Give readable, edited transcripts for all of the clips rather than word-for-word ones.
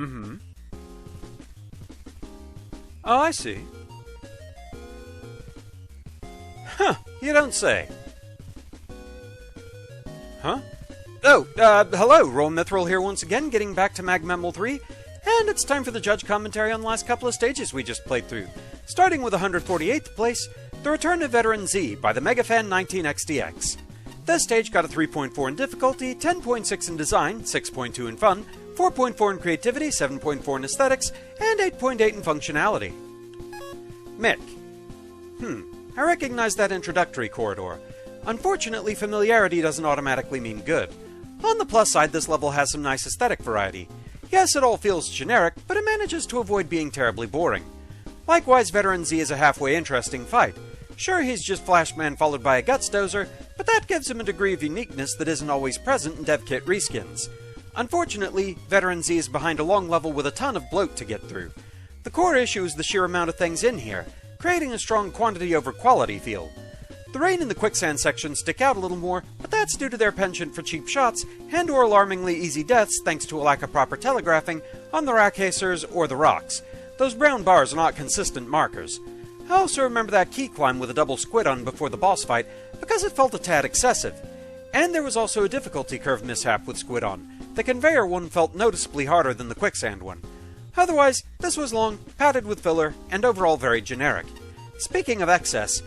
Mm-hmm. Oh, I see. Huh, you don't say. Huh? Oh, hello, RoahmMythril here once again, getting back to RoahmMythril 3, and it's time for the judge commentary on the last couple of stages we just played through. Starting with 148th place, The Return of Veteran Z by the Megafan 19XDX. This stage got a 3.4 in difficulty, 10.6 in design, 6.2 in fun, 4.4 in creativity, 7.4 in aesthetics, and 8.8 in functionality. Mick. I recognize that introductory corridor. Unfortunately, familiarity doesn't automatically mean good. On the plus side, this level has some nice aesthetic variety. Yes, it all feels generic, but it manages to avoid being terribly boring. Likewise, Veteran Z is a halfway interesting fight. Sure, he's just Flashman followed by a Guts Dozer, but that gives him a degree of uniqueness that isn't always present in dev kit reskins. Unfortunately, Veteran Z is behind a long level with a ton of bloat to get through. The core issue is the sheer amount of things in here, creating a strong quantity over quality feel. The rain and the quicksand sections stick out a little more, but that's due to their penchant for cheap shots and/or alarmingly easy deaths thanks to a lack of proper telegraphing on the rackhacers or the rocks. Those brown bars are not consistent markers. I also remember that key climb with a double squid on before the boss fight because it felt a tad excessive. And there was also a difficulty curve mishap with squid on. The conveyor one felt noticeably harder than the quicksand one. Otherwise, this was long, padded with filler, and overall very generic. Speaking of excess,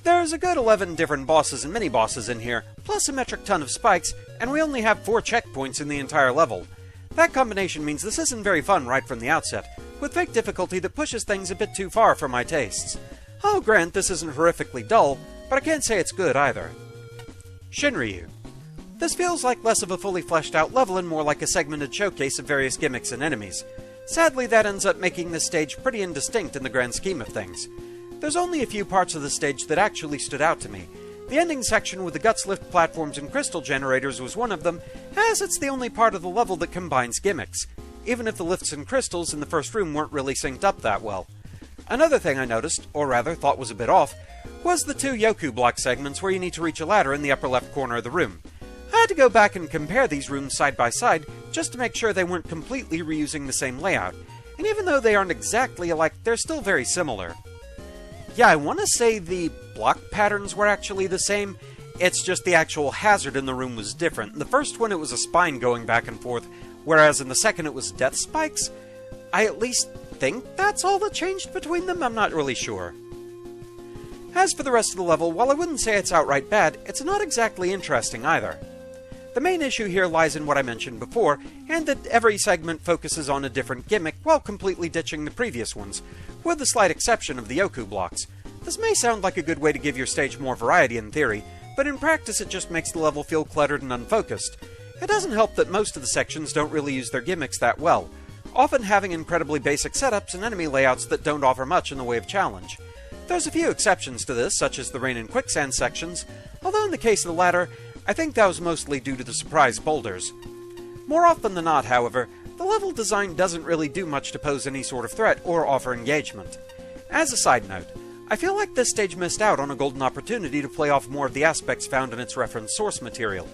there's a good 11 different bosses and mini-bosses in here, plus a metric ton of spikes, and we only have 4 checkpoints in the entire level. That combination means this isn't very fun right from the outset, with fake difficulty that pushes things a bit too far for my tastes. I'll grant this isn't horrifically dull, but I can't say it's good either. Shinryu. This feels like less of a fully fleshed out level and more like a segmented showcase of various gimmicks and enemies. Sadly, that ends up making this stage pretty indistinct in the grand scheme of things. There's only a few parts of the stage that actually stood out to me. The ending section with the Guts lift platforms and crystal generators was one of them, as it's the only part of the level that combines gimmicks, even if the lifts and crystals in the first room weren't really synced up that well. Another thing I noticed, or rather thought was a bit off, was the 2 Yoku block segments where you need to reach a ladder in the upper left corner of the room. I had to go back and compare these rooms side by side just to make sure they weren't completely reusing the same layout, and even though they aren't exactly alike, they're still very similar. Yeah, I want to say the block patterns were actually the same, it's just the actual hazard in the room was different. In the first one it was a spine going back and forth, whereas in the second it was death spikes. I at least think that's all that changed between them, I'm not really sure. As for the rest of the level, while I wouldn't say it's outright bad, it's not exactly interesting either. The main issue here lies in what I mentioned before, and that every segment focuses on a different gimmick while completely ditching the previous ones, with the slight exception of the Yoku blocks. This may sound like a good way to give your stage more variety in theory, but in practice it just makes the level feel cluttered and unfocused. It doesn't help that most of the sections don't really use their gimmicks that well, often having incredibly basic setups and enemy layouts that don't offer much in the way of challenge. There's a few exceptions to this, such as the rain and quicksand sections, although in the case of the latter, I think that was mostly due to the surprise boulders. More often than not, however, the level design doesn't really do much to pose any sort of threat or offer engagement. As a side note, I feel like this stage missed out on a golden opportunity to play off more of the aspects found in its reference source material.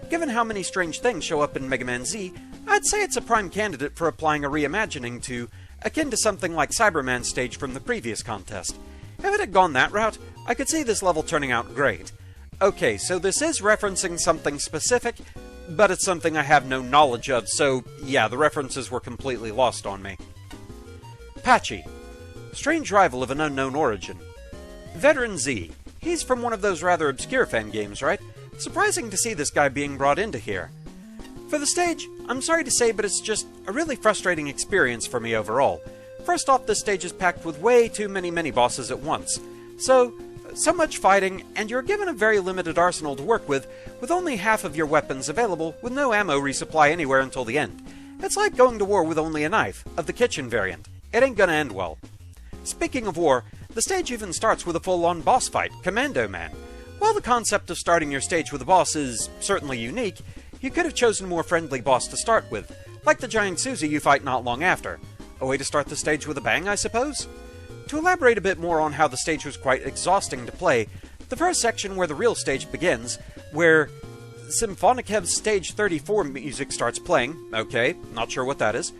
Given how many strange things show up in Mega Man Z, I'd say it's a prime candidate for applying a reimagining to, akin to something like Cyberman's stage from the previous contest. If it had gone that route, I could see this level turning out great. Okay, so this is referencing something specific, but it's something I have no knowledge of, so yeah, the references were completely lost on me. Patchy. Strange rival of an unknown origin. Veteran Z. He's from one of those rather obscure fan games, right? Surprising to see this guy being brought into here. For the stage, I'm sorry to say, but it's just a really frustrating experience for me overall. First off, this stage is packed with way too many mini-bosses at once. So much fighting, and you're given a very limited arsenal to work with only half of your weapons available, with no ammo resupply anywhere until the end. It's like going to war with only a knife, of the kitchen variant. It ain't gonna end well. Speaking of war, the stage even starts with a full-on boss fight, Commando Man. While the concept of starting your stage with a boss is certainly unique, you could have chosen a more friendly boss to start with, like the giant Susie you fight not long after. A way to start the stage with a bang, I suppose? To elaborate a bit more on how the stage was quite exhausting to play, the first section where the real stage begins, where Symfonikev's Stage 34 music starts playing, okay, not sure what that is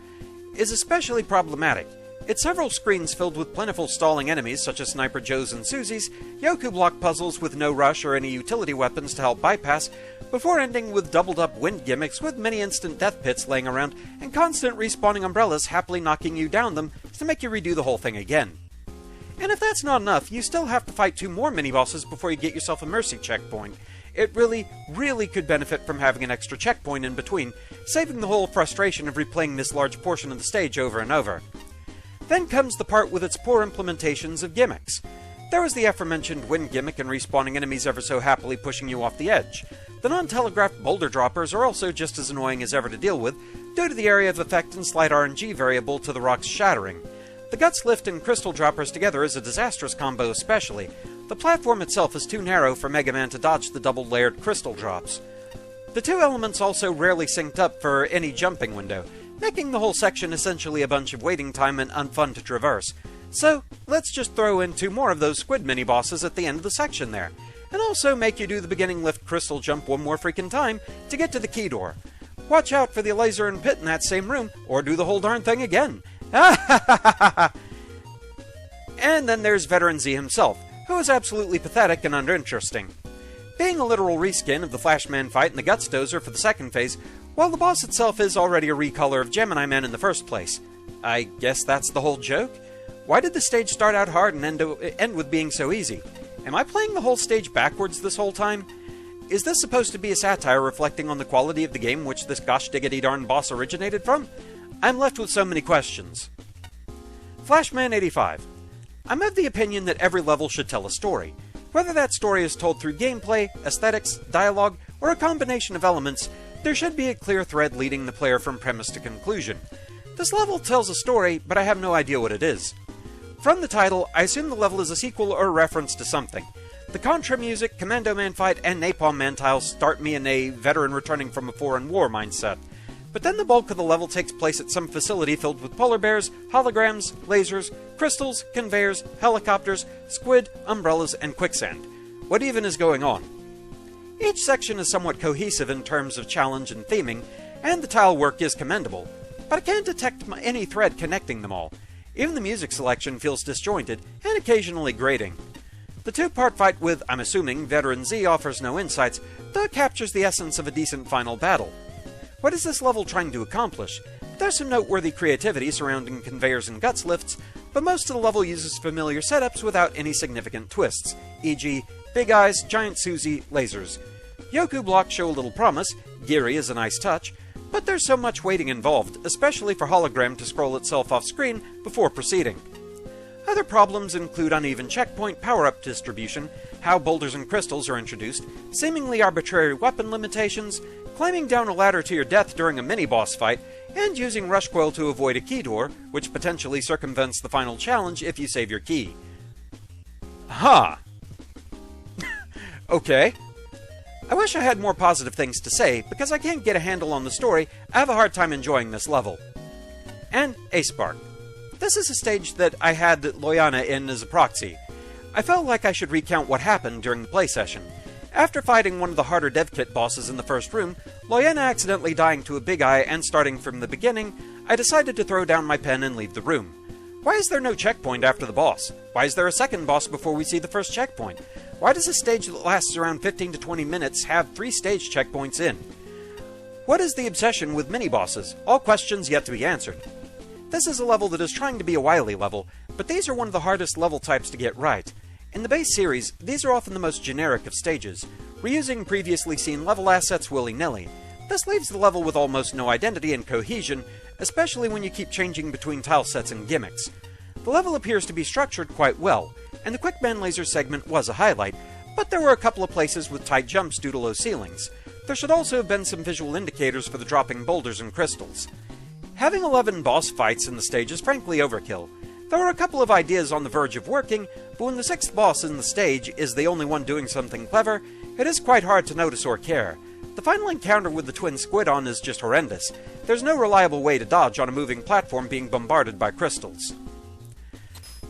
is especially problematic. It's several screens filled with plentiful stalling enemies such as Sniper Joes and Susies, Yoku block puzzles with no rush or any utility weapons to help bypass, before ending with doubled up wind gimmicks with many instant death pits laying around and constant respawning umbrellas happily knocking you down them to make you redo the whole thing again. And if that's not enough, you still have to fight 2 more mini-bosses before you get yourself a mercy checkpoint. It really, really could benefit from having an extra checkpoint in between, saving the whole frustration of replaying this large portion of the stage over and over. Then comes the part with its poor implementations of gimmicks. There was the aforementioned wind gimmick and respawning enemies ever so happily pushing you off the edge. The non-telegraphed boulder droppers are also just as annoying as ever to deal with, due to the area of effect and slight RNG variable to the rocks shattering. The Guts Lift and Crystal Droppers together is a disastrous combo especially. The platform itself is too narrow for Mega Man to dodge the double-layered crystal drops. The 2 elements also rarely synced up for any jumping window, making the whole section essentially a bunch of waiting time and unfun to traverse. So, let's just throw in 2 more of those squid mini-bosses at the end of the section there, and also make you do the beginning lift crystal jump 1 more freaking time to get to the key door. Watch out for the laser and pit in that same room, or do the whole darn thing again. And then there's Veteran Z himself, who is absolutely pathetic and uninteresting. Being a literal reskin of the Flashman fight and the Guts Dozer for the second phase, while the boss itself is already a recolor of Gemini Man in the first place. I guess that's the whole joke? Why did the stage start out hard and end with being so easy? Am I playing the whole stage backwards this whole time? Is this supposed to be a satire reflecting on the quality of the game which this gosh diggity darn boss originated from? I'm left with so many questions. Flashman 85. I'm of the opinion that every level should tell a story. Whether that story is told through gameplay, aesthetics, dialogue, or a combination of elements, there should be a clear thread leading the player from premise to conclusion. This level tells a story, but I have no idea what it is. From the title, I assume the level is a sequel or a reference to something. The Contra music, Commando Man fight, and Napalm Man tiles start me in a veteran returning from a foreign war mindset. But then the bulk of the level takes place at some facility filled with polar bears, holograms, lasers, crystals, conveyors, helicopters, squid, umbrellas, and quicksand. What even is going on? Each section is somewhat cohesive in terms of challenge and theming, and the tile work is commendable, but I can't detect any thread connecting them all. Even the music selection feels disjointed and occasionally grating. The 2-part fight with, I'm assuming, Veteran Z offers no insights, though it captures the essence of a decent final battle. What is this level trying to accomplish? There's some noteworthy creativity surrounding conveyors and guts lifts, but most of the level uses familiar setups without any significant twists, e.g. Big Eyes, Giant Susie, lasers. Yoku blocks show a little promise, Geary is a nice touch, but there's so much waiting involved, especially for hologram to scroll itself off screen before proceeding. Other problems include uneven checkpoint power-up distribution, how boulders and crystals are introduced, seemingly arbitrary weapon limitations, climbing down a ladder to your death during a mini-boss fight, and using rush coil to avoid a key door, which potentially circumvents the final challenge if you save your key. Huh. Okay. I wish I had more positive things to say, because I can't get a handle on the story, I have a hard time enjoying this level. And A-Spark. This is a stage that I had Loyana in as a proxy. I felt like I should recount what happened during the play session. After fighting one of the harder dev kit bosses in the first room, Loyana accidentally dying to a Big Eye and starting from the beginning, I decided to throw down my pen and leave the room. Why is there no checkpoint after the boss? Why is there a second boss before we see the first checkpoint? Why does a stage that lasts around 15 to 20 minutes have 3 stage checkpoints in? What is the obsession with mini-bosses? All questions yet to be answered. This is a level that is trying to be a Wily level, but these are one of the hardest level types to get right. In the base series, these are often the most generic of stages, reusing previously seen level assets willy-nilly. This leaves the level with almost no identity and cohesion, especially when you keep changing between tile sets and gimmicks. The level appears to be structured quite well, and the Quick Man Laser segment was a highlight, but there were a couple of places with tight jumps due to low ceilings. There should also have been some visual indicators for the dropping boulders and crystals. Having 11 boss fights in the stage is frankly overkill. There were a couple of ideas on the verge of working, but when the 6th boss in the stage is the only one doing something clever, it is quite hard to notice or care. The final encounter with the twin Squidon is just horrendous. There's no reliable way to dodge on a moving platform being bombarded by crystals.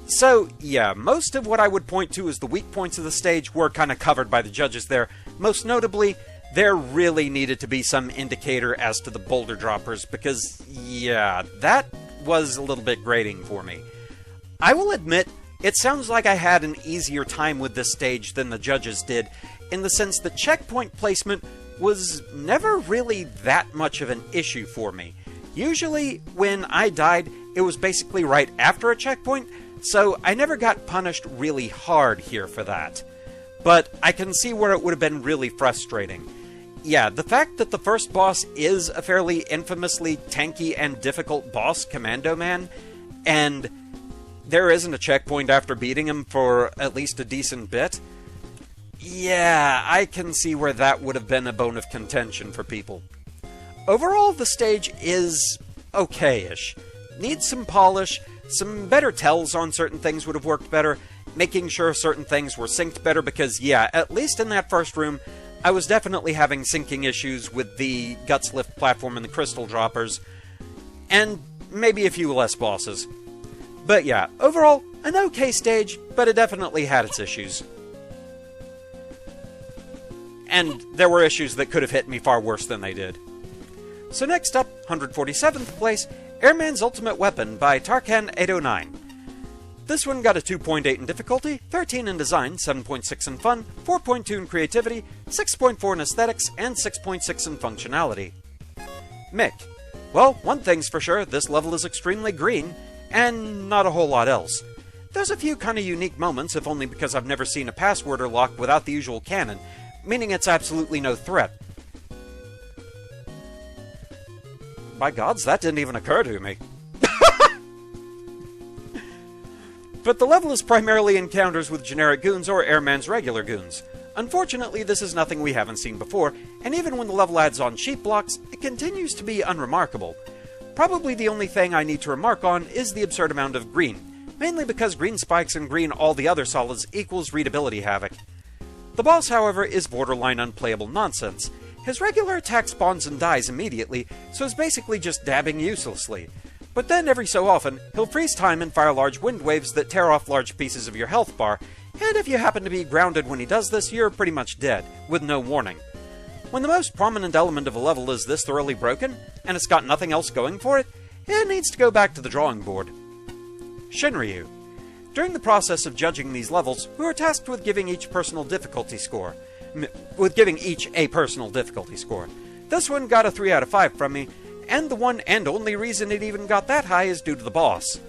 So, yeah, most of what I would point to as the weak points of the stage were kind of covered by the judges there. Most notably, there really needed to be some indicator as to the boulder droppers, because, yeah, that was a little bit grating for me. I will admit, it sounds like I had an easier time with this stage than the judges did, in the sense that checkpoint placement was never really that much of an issue for me. Usually, when I died, it was basically right after a checkpoint, so I never got punished really hard here for that. But I can see where it would have been really frustrating. Yeah, the fact that the first boss is a fairly infamously tanky and difficult boss, Commando Man, and there isn't a checkpoint after beating him for at least a decent bit, yeah, I can see where that would have been a bone of contention for people. Overall, the stage is okay-ish. Needs some polish, some better tells on certain things would have worked better, making sure certain things were synced better, because yeah, at least in that first room, I was definitely having syncing issues with the Guts Lift platform and the Crystal Droppers, and maybe a few less bosses. But yeah, overall, an okay stage, but it definitely had its issues. And there were issues that could have hit me far worse than they did. So next up, 147th place, Airman's Ultimate Weapon by Tarkan809. This one got a 2.8 in difficulty, 13 in design, 7.6 in fun, 4.2 in creativity, 6.4 in aesthetics, and 6.6 in functionality. Mick. Well, one thing's for sure, this level is extremely green, and not a whole lot else. There's a few kinda unique moments, if only because I've never seen a password or lock without the usual cannon, meaning it's absolutely no threat. By gods, that didn't even occur to me. But the level is primarily encounters with generic goons or Airman's regular goons. Unfortunately, this is nothing we haven't seen before, and even when the level adds on sheep blocks, it continues to be unremarkable. Probably the only thing I need to remark on is the absurd amount of green, mainly because green spikes and green all the other solids equals readability havoc. The boss, however, is borderline unplayable nonsense. His regular attack spawns and dies immediately, so is basically just dabbing uselessly. But then every so often, he'll freeze time and fire large wind waves that tear off large pieces of your health bar, and if you happen to be grounded when he does this, you're pretty much dead, with no warning. When the most prominent element of a level is this thoroughly broken, and it's got nothing else going for it, it needs to go back to the drawing board. Shinryu. During the process of judging these levels, we were tasked with giving each a personal difficulty score. This one got a 3 out of 5 from me, and the one and only reason it even got that high is due to the boss.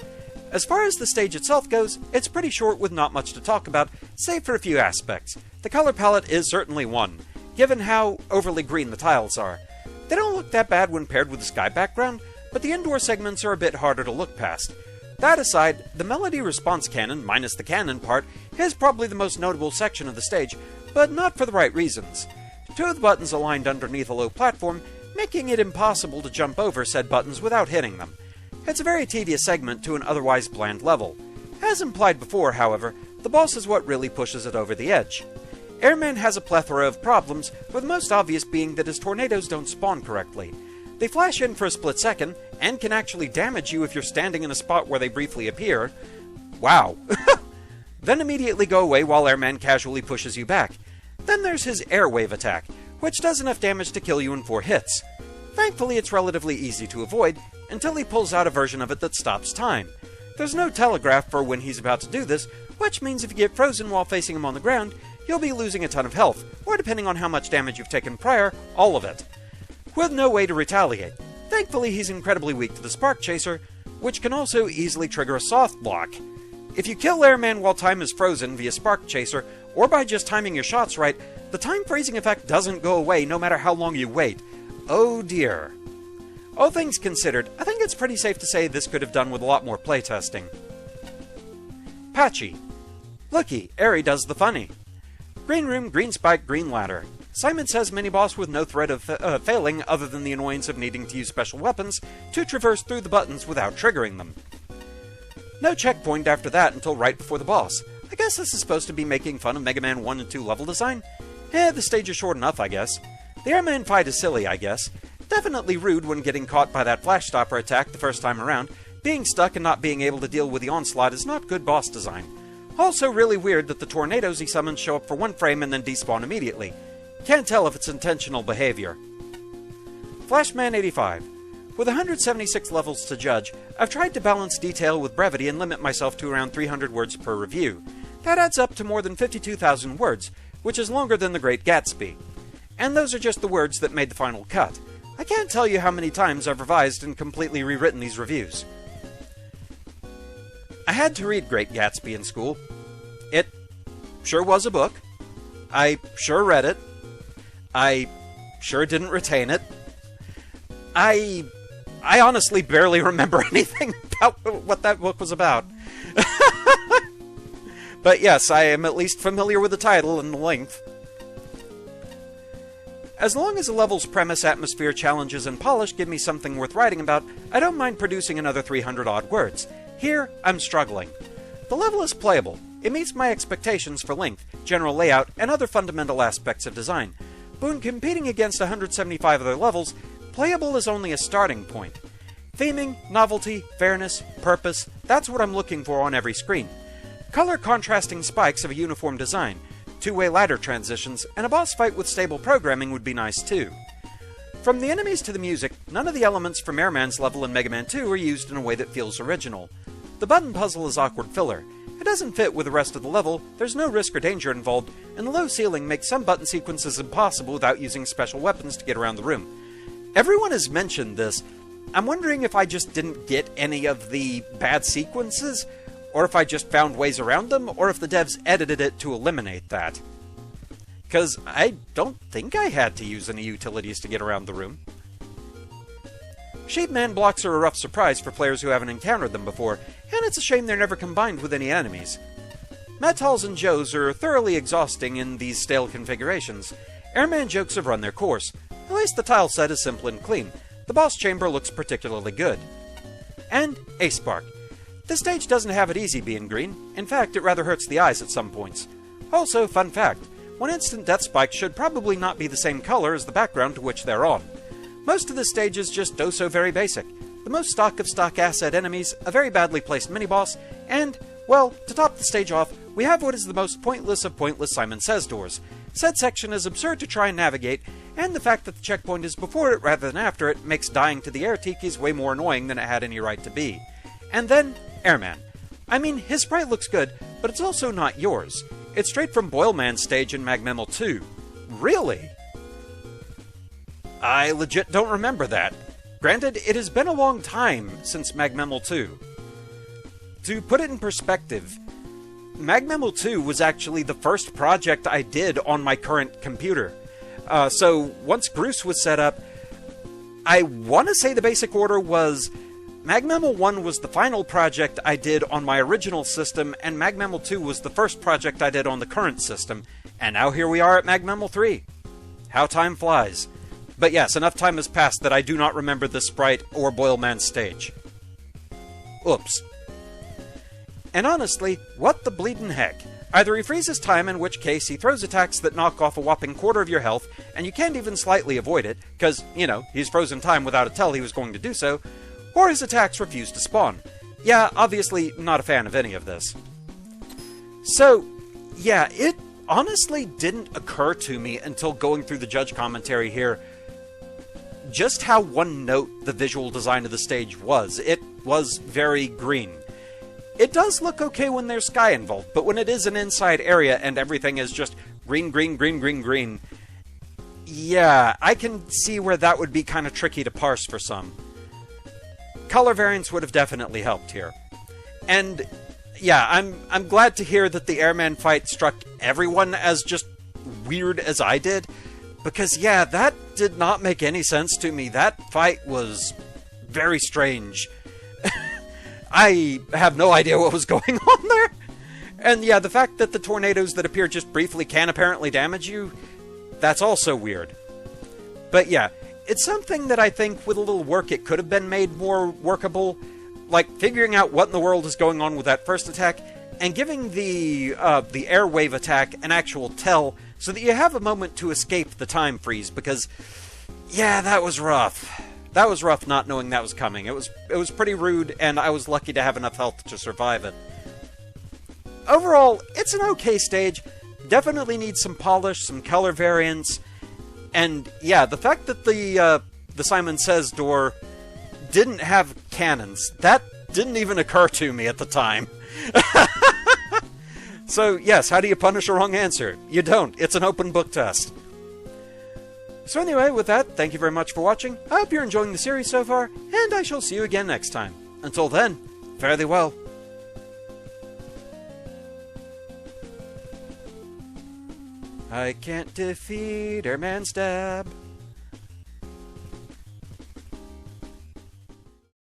As far as the stage itself goes, it's pretty short with not much to talk about, save for a few aspects. The color palette is certainly one, given how overly green the tiles are. They don't look that bad when paired with the sky background, but the indoor segments are a bit harder to look past. That aside, the melody response cannon, minus the cannon part, is probably the most notable section of the stage, but not for the right reasons. 2 of the buttons aligned underneath a low platform, making it impossible to jump over said buttons without hitting them. It's a very tedious segment to an otherwise bland level. As implied before, however, the boss is what really pushes it over the edge. Airman has a plethora of problems, with the most obvious being that his tornadoes don't spawn correctly. They flash in for a split second, and can actually damage you if you're standing in a spot where they briefly appear. Wow. Then immediately go away while Airman casually pushes you back. Then there's his air wave attack, which does enough damage to kill you in 4 hits. Thankfully, it's relatively easy to avoid, until he pulls out a version of it that stops time. There's no telegraph for when he's about to do this, which means if you get frozen while facing him on the ground, you'll be losing a ton of health, or depending on how much damage you've taken prior, all of it. With no way to retaliate. Thankfully, he's incredibly weak to the Spark Chaser, which can also easily trigger a soft block. If you kill Airman while time is frozen via Spark Chaser, or by just timing your shots right, the time freezing effect doesn't go away no matter how long you wait. Oh dear. All things considered, I think it's pretty safe to say this could have done with a lot more playtesting. Patchy. Looky, Airy does the funny. Green room, green spike, green ladder. Simon says mini-boss with no threat of failing other than the annoyance of needing to use special weapons to traverse through the buttons without triggering them. No checkpoint after that until right before the boss. I guess this is supposed to be making fun of Mega Man 1 and 2 level design? The stage is short enough, I guess. The Airman fight is silly, I guess. Definitely rude when getting caught by that flash stopper attack the first time around. Being stuck and not being able to deal with the onslaught is not good boss design. Also really weird that the tornadoes he summons show up for 1 frame and then despawn immediately. Can't tell if it's intentional behavior. Flashman 85. With 176 levels to judge, I've tried to balance detail with brevity and limit myself to around 300 words per review. That adds up to more than 52,000 words, which is longer than The Great Gatsby. And those are just the words that made the final cut. I can't tell you how many times I've revised and completely rewritten these reviews. I had to read Great Gatsby in school. It sure was a book. I sure read it. I sure didn't retain it. I honestly barely remember anything about what that book was about. But yes, I am at least familiar with the title and the length. As long as the level's premise, atmosphere, challenges, and polish give me something worth writing about, I don't mind producing another 300-odd words. Here, I'm struggling. The level is playable. It meets my expectations for length, general layout, and other fundamental aspects of design. But when competing against 175 other levels, playable is only a starting point. Theming, novelty, fairness, purpose, that's what I'm looking for on every screen. Color contrasting spikes of a uniform design, two-way ladder transitions, and a boss fight with stable programming would be nice too. From the enemies to the music, none of the elements from Airman's level in Mega Man 2 are used in a way that feels original. The button puzzle is awkward filler. It doesn't fit with the rest of the level, there's no risk or danger involved, and the low ceiling makes some button sequences impossible without using special weapons to get around the room. Everyone has mentioned this. I'm wondering if I just didn't get any of the bad sequences, or if I just found ways around them, or if the devs edited it to eliminate that. Because I don't think I had to use any utilities to get around the room. Sheepman blocks are a rough surprise for players who haven't encountered them before, and it's a shame they're never combined with any enemies. Metals and Joes are thoroughly exhausting in these stale configurations. Airman jokes have run their course. At least the tile set is simple and clean. The boss chamber looks particularly good. And A-Spark. This stage doesn't have it easy being green. In fact, it rather hurts the eyes at some points. Also, fun fact, one instant death spike should probably not be the same color as the background to which they're on. Most of this stage is just oh so very basic. The most stock of stock asset enemies, a very badly placed mini-boss, and, well, to top the stage off, we have what is the most pointless of pointless Simon Says doors. Said section is absurd to try and navigate, and the fact that the checkpoint is before it rather than after it makes dying to the air tikis way more annoying than it had any right to be. And then, Airman. I mean, his sprite looks good, but it's also not yours. It's straight from Boilman's stage in MagMeml 2. Really? I legit don't remember that. Granted, it has been a long time since MagMeml 2. To put it in perspective, MagMeml 2 was actually the first project I did on my current computer. So once Bruce was set up, I want to say the basic order was MagMeml 1 was the final project I did on my original system, and MagMeml 2 was the first project I did on the current system, and now here we are at MagMeml 3. How time flies. But yes, enough time has passed that I do not remember the sprite or Boilman's stage. Oops. And honestly, what the bleedin' heck? Either he freezes time, in which case he throws attacks that knock off a whopping quarter of your health, and you can't even slightly avoid it, because, you know, he's frozen time without a tell he was going to do so, or his attacks refuse to spawn. Yeah, obviously not a fan of any of this. So, yeah, it honestly didn't occur to me until going through the judge commentary here just how one-note the visual design of the stage was. It was very green. It does look okay when there's sky involved, but when it is an inside area and everything is just green, green, green, green, green, yeah, I can see where that would be kind of tricky to parse for some. Color variants would have definitely helped here. And yeah, I'm glad to hear that the Airman fight struck everyone as just weird as I did, because yeah, that did not make any sense to me. That fight was very strange. I have no idea what was going on there. And yeah, the fact that the tornadoes that appear just briefly can apparently damage you, that's also weird. But yeah, it's something that I think with a little work it could have been made more workable. Like figuring out what in the world is going on with that first attack, and giving the airwave attack an actual tell, so that you have a moment to escape the time freeze, because, yeah, that was rough. That was rough not knowing that was coming. It was pretty rude, and I was lucky to have enough health to survive it. Overall, it's an okay stage. Definitely needs some polish, some color variants, and yeah, the fact that the Simon Says door didn't have cannons. That didn't even occur to me at the time. So, yes, how do you punish a wrong answer? You don't. It's an open book test. So anyway, with that, thank you very much for watching. I hope you're enjoying the series so far, and I shall see you again next time. Until then, fare thee well. I can't defeat Airman Stab.